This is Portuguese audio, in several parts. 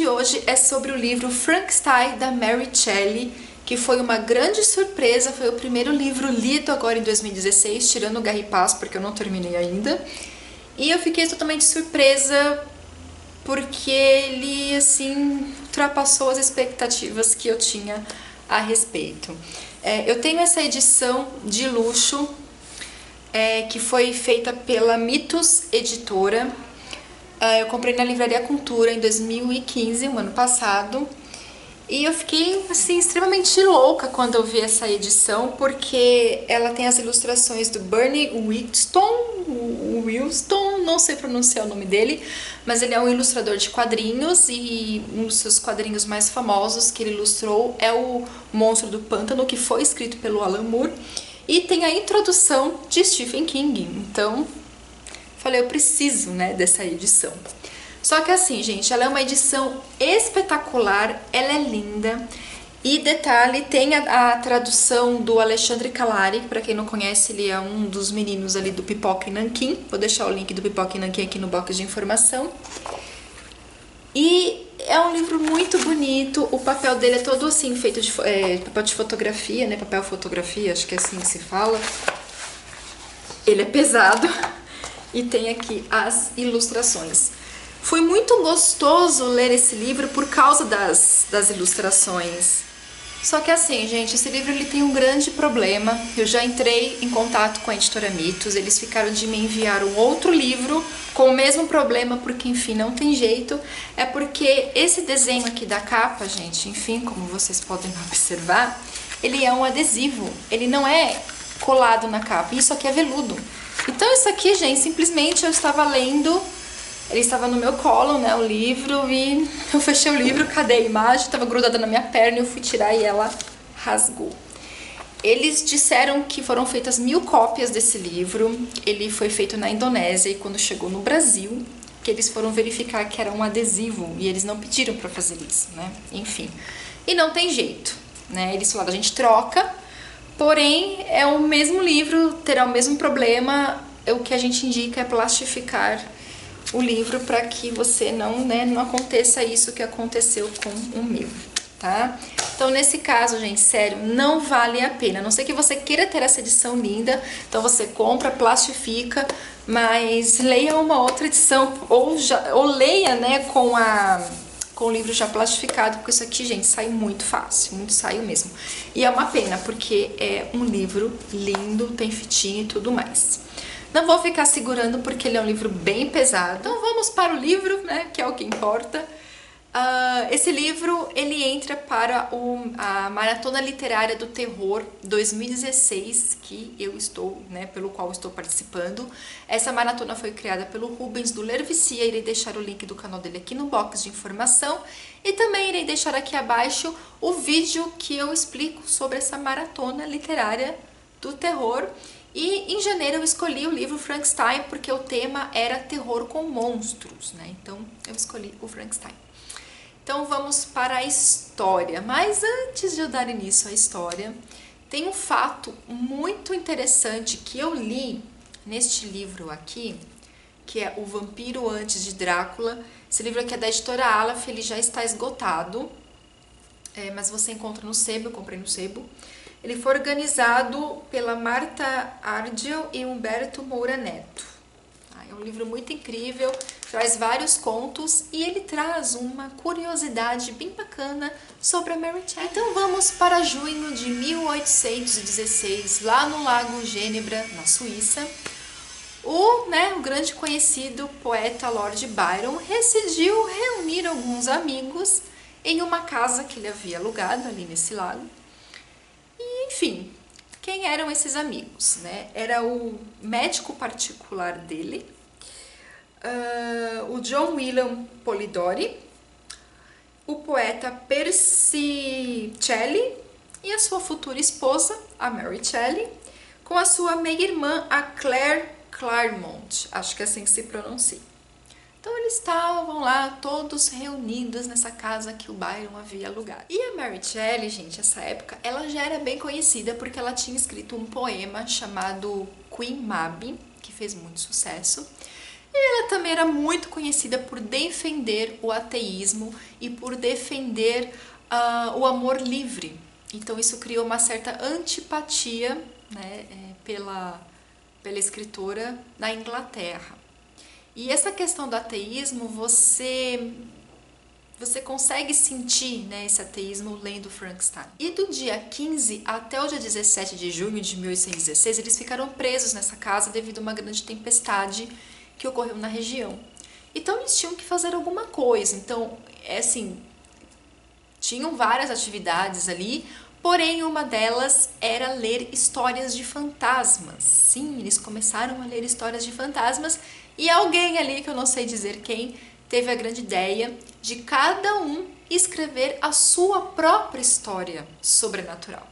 hoje é sobre o livro Frankenstein, da Mary Shelley, que foi uma grande surpresa, foi o primeiro livro lido agora em 2016, tirando o Garry Pass, porque eu não terminei ainda. E eu fiquei totalmente surpresa, porque ele, assim, ultrapassou as expectativas que eu tinha a respeito. Eu tenho essa edição de luxo, que foi feita pela Mitos Editora. Eu comprei na Livraria Cultura em 2015, um ano passado. E eu fiquei, assim, extremamente louca quando eu vi essa edição, porque ela tem as ilustrações do Bernie Wrightson, não sei pronunciar o nome dele, mas ele é um ilustrador de quadrinhos e um dos seus quadrinhos mais famosos que ele ilustrou é o Monstro do Pântano, que foi escrito pelo Alan Moore, e tem a introdução de Stephen King. Então, falei, eu preciso, né, dessa edição. Só que assim, gente, ela é uma edição espetacular, ela é linda. E detalhe, tem a tradução do Alexandre Calari, que pra quem não conhece, ele é um dos meninos ali do Pipoca e Nanquim. Vou deixar o link do Pipoca e Nanquim aqui no box de informação. E é um livro muito bonito, o papel dele é todo assim, feito de papel de fotografia, né? Papel fotografia, acho que é assim que se fala. Ele é pesado e tem aqui as ilustrações. Foi muito gostoso ler esse livro por causa das ilustrações. Só que assim, gente, esse livro ele tem um grande problema. Eu já entrei em contato com a editora Mitos, eles ficaram de me enviar um outro livro com o mesmo problema, porque enfim, não tem jeito. É porque esse desenho aqui da capa, gente, enfim, como vocês podem observar, ele é um adesivo, ele não é colado na capa, isso aqui é veludo. Então isso aqui, gente, simplesmente eu estava lendo, ele estava no meu colo, né, o livro, e eu fechei o livro, cadê a imagem? Estava grudada na minha perna e eu fui tirar e ela rasgou. Eles disseram que foram feitas 1000 cópias desse livro, ele foi feito na Indonésia e quando chegou no Brasil, que eles foram verificar que era um adesivo e eles não pediram para fazer isso, né, enfim. E não tem jeito, né, eles falaram, a gente troca, porém é o mesmo livro, terá o mesmo problema, o que a gente indica é plastificar o livro para que você não aconteça isso que aconteceu com o meu, tá? Então, nesse caso, gente, sério, não vale a pena. A não ser que você queira ter essa edição linda, então você compra, plastifica, mas leia uma outra edição, ou leia, né, com o livro já plastificado, porque isso aqui, gente, sai muito fácil, muito saiu mesmo. E é uma pena, porque é um livro lindo, tem fitinha e tudo mais. Não vou ficar segurando porque ele é um livro bem pesado. Então vamos para o livro, né, que é o que importa. Esse livro, ele entra para a Maratona Literária do Terror 2016, que eu estou, né, pelo qual estou participando. Essa maratona foi criada pelo Rubens do Ler Vicia, irei deixar o link do canal dele aqui no box de informação. E também irei deixar aqui abaixo o vídeo que eu explico sobre essa Maratona Literária do Terror. E em janeiro eu escolhi o livro Frankenstein porque o tema era terror com monstros, né? Então eu escolhi o Frankenstein. Então vamos para a história. Mas antes de eu dar início à história, tem um fato muito interessante que eu li neste livro aqui, que é O Vampiro Antes de Drácula. Esse livro aqui é da editora Aleph, ele já está esgotado, mas você encontra no Sebo, eu comprei no Sebo. Ele foi organizado pela Marta Argel e Humberto Moura Neto. É um livro muito incrível, traz vários contos e ele traz uma curiosidade bem bacana sobre a Mary Shelley. Então vamos para junho de 1816, lá no Lago Genebra, na Suíça. O grande conhecido poeta Lord Byron decidiu reunir alguns amigos em uma casa que ele havia alugado ali nesse lago. E, enfim, quem eram esses amigos, né? Era o médico particular dele, o John William Polidori, o poeta Percy Shelley e a sua futura esposa, a Mary Shelley, com a sua meia-irmã, a Claire Claremont, acho que é assim que se pronuncia. Então eles estavam lá todos reunidos nessa casa que o Byron havia alugado. E a Mary Shelley, gente, nessa época, ela já era bem conhecida porque ela tinha escrito um poema chamado Queen Mab, que fez muito sucesso. E Ela também era muito conhecida por defender o ateísmo e por defender o amor livre. Então isso criou uma certa antipatia, né, pela escritora na Inglaterra. E essa questão do ateísmo, você consegue sentir, né, esse ateísmo lendo Frankenstein. E do dia 15 até o dia 17 de junho de 1816, eles ficaram presos nessa casa devido a uma grande tempestade que ocorreu na região. Então eles tinham que fazer alguma coisa. Então, tinham várias atividades ali, porém uma delas era ler histórias de fantasmas. Sim, eles começaram a ler histórias de fantasmas e alguém ali, que eu não sei dizer quem, teve a grande ideia de cada um escrever a sua própria história sobrenatural.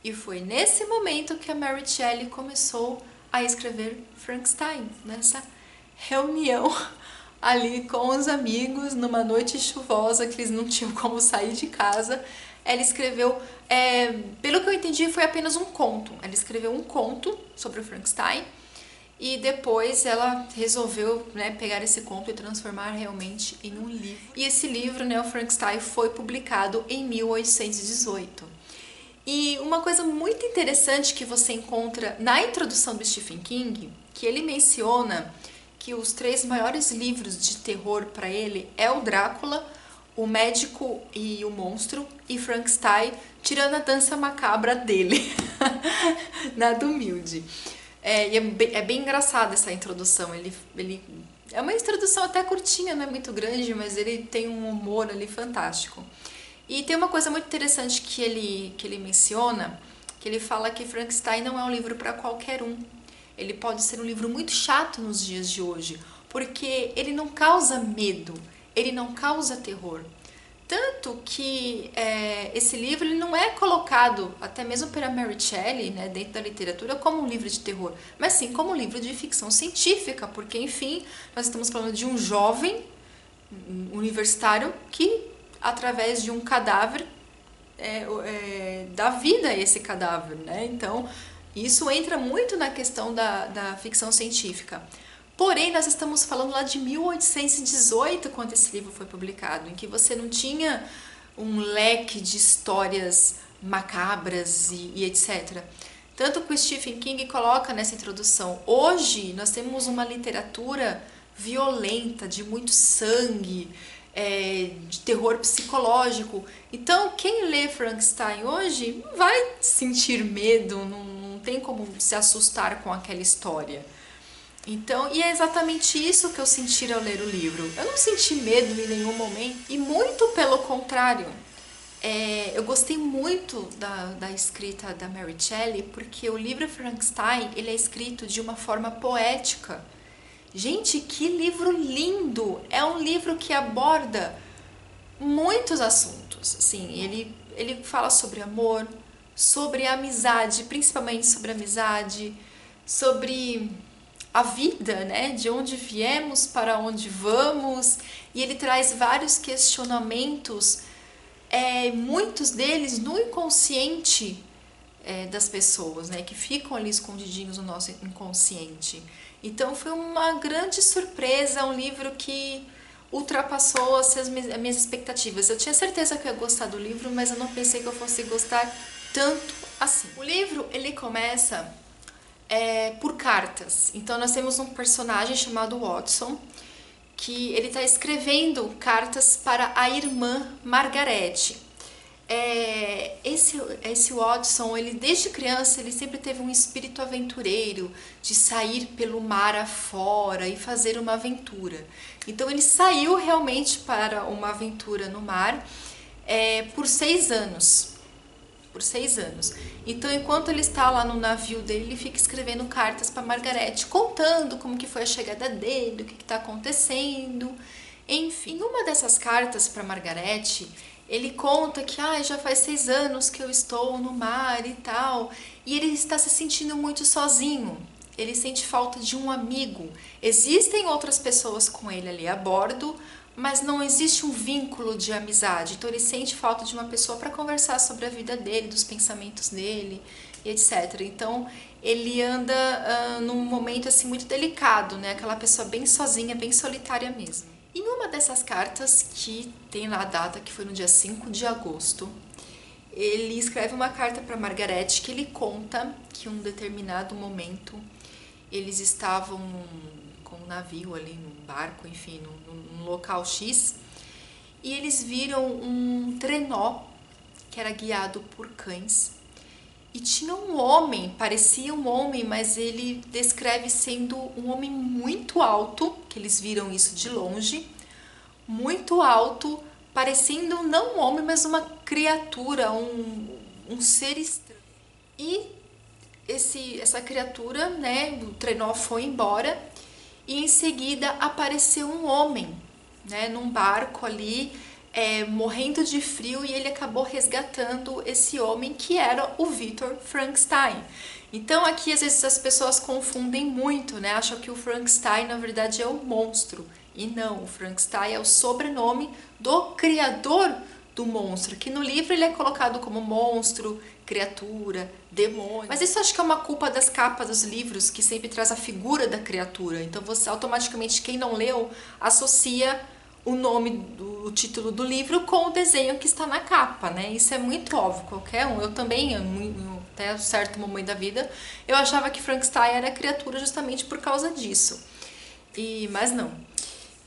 E foi nesse momento que a Mary Shelley começou a escrever Frankenstein, nessa reunião ali com os amigos, numa noite chuvosa que eles não tinham como sair de casa. Ela escreveu, pelo que eu entendi, foi apenas um conto. Ela escreveu um conto sobre o Frankenstein e depois ela resolveu, né, pegar esse conto e transformar realmente em um livro. E esse livro, né, o Frankenstein, foi publicado em 1818. E uma coisa muito interessante que você encontra na introdução do Stephen King, que ele menciona que os 3 maiores livros de terror para ele é o Drácula, o Médico e o Monstro e Frankenstein, tirando a dança macabra dele, nada humilde. E é bem engraçada essa introdução, ele é uma introdução até curtinha, não é muito grande, mas ele tem um humor ali fantástico. E tem uma coisa muito interessante que ele menciona, que ele fala que Frankenstein não é um livro para qualquer um. Ele pode ser um livro muito chato nos dias de hoje, porque ele não causa medo, ele não causa terror. Tanto que esse livro ele não é colocado, até mesmo pela Mary Shelley, né, dentro da literatura, como um livro de terror, mas sim como um livro de ficção científica, porque, enfim, nós estamos falando de um jovem universitário que, através de um cadáver, dá vida a esse cadáver, né? Então, isso entra muito na questão da ficção científica. Porém, nós estamos falando lá de 1818, quando esse livro foi publicado, em que você não tinha um leque de histórias macabras e etc. Tanto que o Stephen King coloca nessa introdução. Hoje, nós temos uma literatura violenta, de muito sangue, de terror psicológico. Então, quem lê Frankenstein hoje não vai sentir medo, não tem como se assustar com aquela história. Então, e é exatamente isso que eu senti ao ler o livro. Eu não senti medo em nenhum momento, e muito pelo contrário. Eu gostei muito da escrita da Mary Shelley, porque o livro Frankenstein, ele é escrito de uma forma poética. Gente, que livro lindo! É um livro que aborda muitos assuntos. Assim, ele fala sobre amor, sobre amizade, principalmente sobre amizade, sobre a vida, né? De onde viemos, para onde vamos. E ele traz vários questionamentos, muitos deles no inconsciente das pessoas, né? Que ficam ali escondidinhos no nosso inconsciente. Então foi uma grande surpresa, um livro que ultrapassou as minhas expectativas. Eu tinha certeza que eu ia gostar do livro, mas eu não pensei que eu fosse gostar tanto assim. O livro, ele começa por cartas. Então nós temos um personagem chamado Watson, que ele está escrevendo cartas para a irmã Margaret. Esse Watson, ele desde criança, ele sempre teve um espírito aventureiro, de sair pelo mar afora e fazer uma aventura. Então ele saiu realmente para uma aventura no mar por 6 anos. Por 6 anos. Então, enquanto ele está lá no navio dele, ele fica escrevendo cartas para Margaret, contando como que foi a chegada dele, o que está acontecendo. Enfim, uma dessas cartas para Margaret, ele conta que já faz 6 anos que eu estou no mar e tal, e ele está se sentindo muito sozinho. Ele sente falta de um amigo. Existem outras pessoas com ele ali a bordo, mas não existe um vínculo de amizade. Então ele sente falta de uma pessoa para conversar sobre a vida dele, dos pensamentos dele. e etc. Então ele anda num momento assim muito delicado, né? Aquela pessoa bem sozinha, bem solitária mesmo. Em uma dessas cartas, que tem lá a data, que foi no dia 5 de agosto, ele escreve uma carta para Margaret que ele conta que em um determinado momento eles estavam com um navio ali, num barco, enfim, num local X, e eles viram um trenó que era guiado por cães. E tinha um homem, parecia um homem, mas ele descreve sendo um homem muito alto, que eles viram isso de longe, muito alto, parecendo não um homem, mas uma criatura, um ser estranho. E essa criatura, né, o trenó foi embora e em seguida apareceu um homem, né, num barco ali, morrendo de frio, e ele acabou resgatando esse homem que era o Victor Frankenstein. Então aqui às vezes as pessoas confundem muito, né? Acham que o Frankenstein na verdade é o monstro. E não, o Frankenstein é o sobrenome do criador do monstro, que no livro ele é colocado como monstro, criatura, demônio. Mas isso acho que é uma culpa das capas dos livros, que sempre traz a figura da criatura. Então você automaticamente, quem não leu, associa o nome, o título do livro com o desenho que está na capa, né? Isso é muito óbvio, qualquer um. Eu também, até um certo momento da vida, eu achava que Frankenstein era criatura justamente por causa disso. Mas não.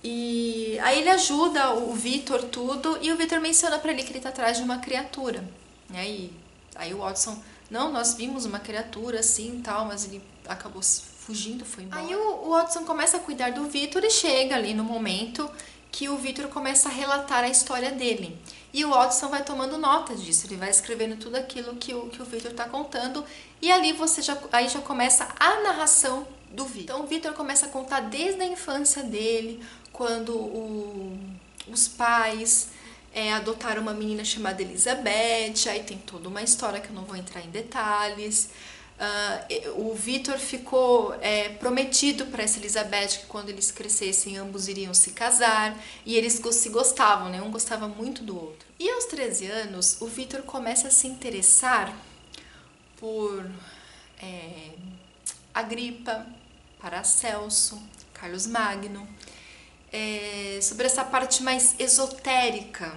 E aí ele ajuda o Victor tudo, e o Victor menciona pra ele que ele tá atrás de uma criatura. Né? E aí o Watson, não, nós vimos uma criatura assim e tal, mas ele acabou fugindo, foi embora. Aí o Watson começa a cuidar do Victor e chega ali no momento que o Victor começa a relatar a história dele. E o Watson vai tomando nota disso, ele vai escrevendo tudo aquilo que o Victor está contando, e ali aí já começa a narração do Victor. Então o Victor começa a contar desde a infância dele, quando os pais adotaram uma menina chamada Elizabeth, aí tem toda uma história que eu não vou entrar em detalhes. O Victor ficou prometido para essa Elizabeth que quando eles crescessem ambos iriam se casar, e eles se gostavam, né? Um gostava muito do outro. E aos 13 anos o Victor começa a se interessar por Agripa, Paracelso, Carlos Magno, sobre essa parte mais esotérica.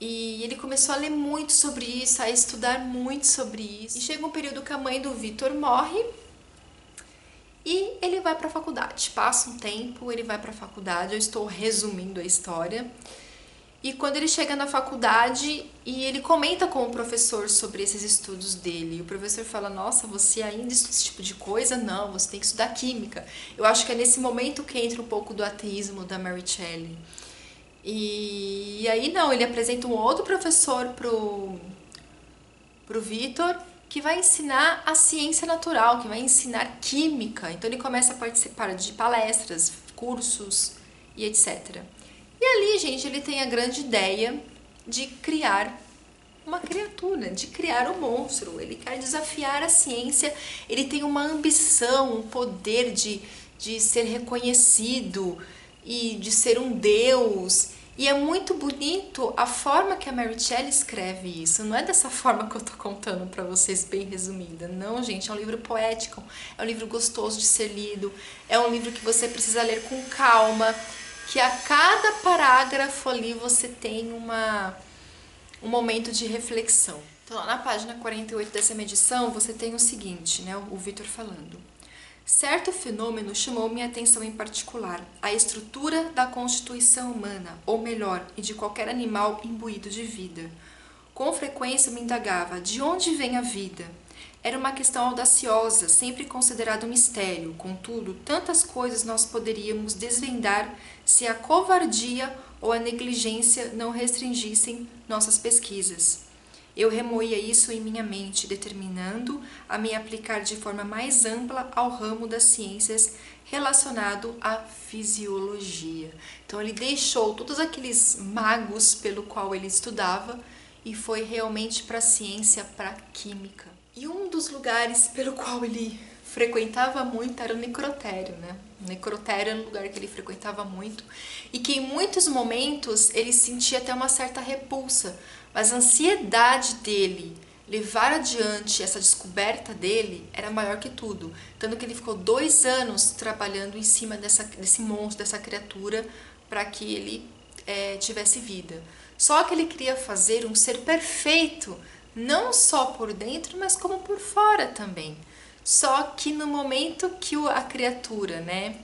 E ele começou a ler muito sobre isso, a estudar muito sobre isso. E chega um período que a mãe do Victor morre e ele vai para a faculdade. Passa um tempo, ele vai para a faculdade, eu estou resumindo a história. E quando ele chega na faculdade, e ele comenta com o professor sobre esses estudos dele, e o professor fala, nossa, você ainda estuda esse tipo de coisa? Não, você tem que estudar química. Eu acho que é nesse momento que entra um pouco do ateísmo da Mary Shelley. E aí não, ele apresenta um outro professor pro Victor, que vai ensinar a ciência natural, que vai ensinar química. Então ele começa a participar de palestras, cursos e etc. E ali, gente, ele tem a grande ideia de criar uma criatura, de criar um monstro. Ele quer desafiar a ciência, ele tem uma ambição, um poder de ser reconhecido e de ser um deus. E é muito bonito a forma que a Mary Shelley escreve isso. Não é dessa forma que eu tô contando pra vocês, bem resumida. Não, gente, é um livro poético, é um livro gostoso de ser lido, é um livro que você precisa ler com calma, que a cada parágrafo ali você tem um momento de reflexão. Então, lá na página 48 dessa edição, você tem o seguinte, né, o Victor falando. Certo fenômeno chamou minha atenção em particular, a estrutura da constituição humana, ou melhor, e de qualquer animal imbuído de vida. Com frequência me indagava, de onde vem a vida? Era uma questão audaciosa, sempre considerada um mistério, contudo, tantas coisas nós poderíamos desvendar se a covardia ou a negligência não restringissem nossas pesquisas. Eu remoía isso em minha mente, determinando a me aplicar de forma mais ampla ao ramo das ciências relacionado à fisiologia. Então ele deixou todos aqueles magos pelo qual ele estudava e foi realmente para a ciência, para a química. E um dos lugares pelo qual ele frequentava muito era o necrotério, né? O necrotério era um lugar que ele frequentava muito e que em muitos momentos ele sentia até uma certa repulsa, mas a ansiedade dele levar adiante essa descoberta dele era maior que tudo. Tanto que ele ficou 2 anos trabalhando em cima desse monstro, dessa criatura, para que ele tivesse vida. Só que ele queria fazer um ser perfeito, não só por dentro, mas como por fora também. Só que no momento que a criatura, né,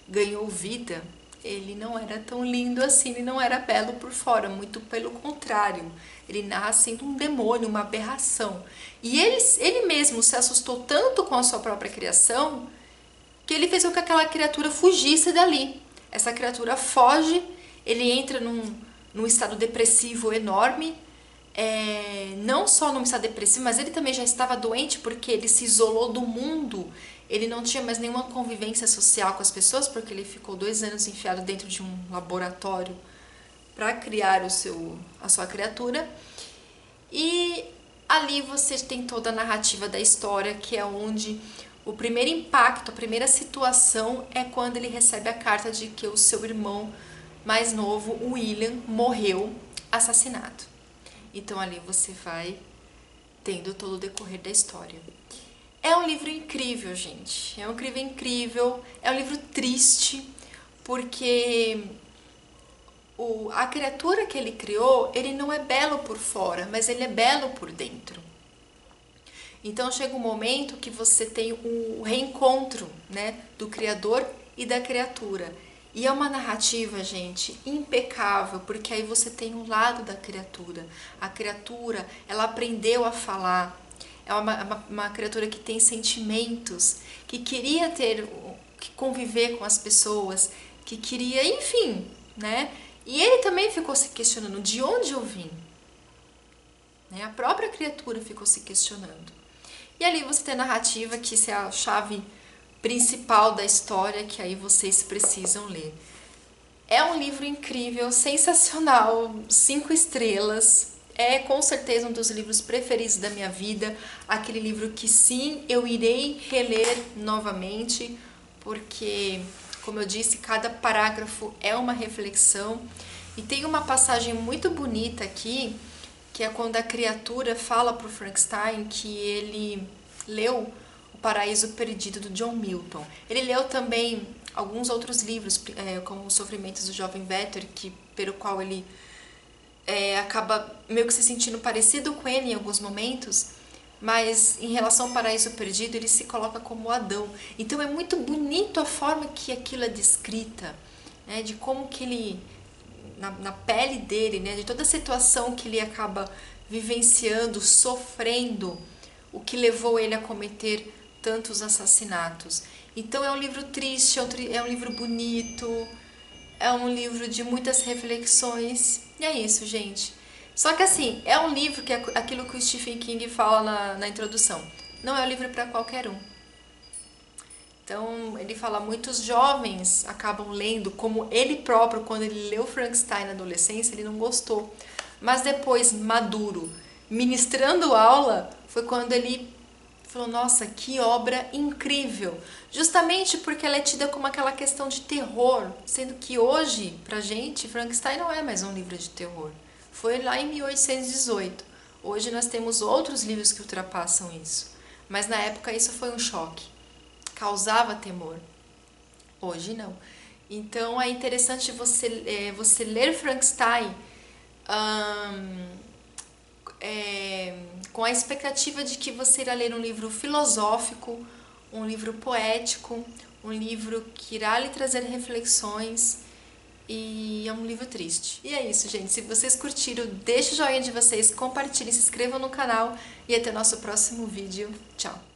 ganhou vida, ele não era tão lindo assim, ele não era belo por fora, muito pelo contrário. Ele nasce sendo um demônio, uma aberração. E ele mesmo se assustou tanto com a sua própria criação, que ele fez com que aquela criatura fugisse dali. Essa criatura foge, ele entra num estado depressivo enorme, não só num estado depressivo, mas ele também já estava doente porque ele se isolou do mundo. Ele não tinha mais nenhuma convivência social com as pessoas, porque ele ficou 2 anos enfiado dentro de um laboratório para criar a sua criatura. E ali você tem toda a narrativa da história, que é onde o primeiro impacto, a primeira situação é quando ele recebe a carta de que o seu irmão mais novo, o William, morreu assassinado. Então ali você vai tendo todo o decorrer da história. É um livro incrível, gente. É um livro incrível. É um livro triste, porque a criatura que ele criou, ele não é belo por fora, mas ele é belo por dentro. Então chega um momento que você tem o reencontro, né, do criador e da criatura. E é uma narrativa, gente, impecável, porque aí você tem um lado da criatura. A criatura, ela aprendeu a falar. É uma criatura que tem sentimentos, que queria que conviver com as pessoas, que queria, enfim, né? E ele também ficou se questionando, de onde eu vim? Né? A própria criatura ficou se questionando. E ali você tem a narrativa, que isso é a chave principal da história, que aí vocês precisam ler. É um livro incrível, sensacional, 5 estrelas. É com certeza um dos livros preferidos da minha vida. Aquele livro que sim, eu irei reler novamente, porque, como eu disse, cada parágrafo é uma reflexão. E tem uma passagem muito bonita aqui, que é quando a criatura fala para o Frankenstein que ele leu O Paraíso Perdido, do John Milton. Ele leu também alguns outros livros, como Os Sofrimentos do Jovem Werther, pelo qual ele acaba meio que se sentindo parecido com ele em alguns momentos, mas em relação ao Paraíso Perdido, ele se coloca como Adão. Então é muito bonito a forma que aquilo é descrita, né, de como que ele, na pele dele, né, de toda a situação que ele acaba vivenciando, sofrendo, o que levou ele a cometer tantos assassinatos. Então é um livro triste, é um livro bonito, é um livro de muitas reflexões, e é isso, gente. Só que assim, é um livro que é aquilo que o Stephen King fala na introdução, não é um livro para qualquer um. Então ele fala, muitos jovens acabam lendo, como ele próprio, quando ele leu Frankenstein na adolescência, ele não gostou. Mas depois, maduro, ministrando aula, foi quando ele falou, nossa, que obra incrível. Justamente porque ela é tida como aquela questão de terror, sendo que hoje, pra gente, Frankenstein não é mais um livro de terror. Foi lá em 1818. Hoje nós temos outros livros que ultrapassam isso. Mas na época isso foi um choque. Causava temor. Hoje não. Então é interessante você ler Frankenstein com a expectativa de que você irá ler um livro filosófico, um livro poético, um livro que irá lhe trazer reflexões, e é um livro triste. E é isso, gente. Se vocês curtiram, deixe o joinha de vocês, compartilhem, se inscrevam no canal e até o nosso próximo vídeo. Tchau!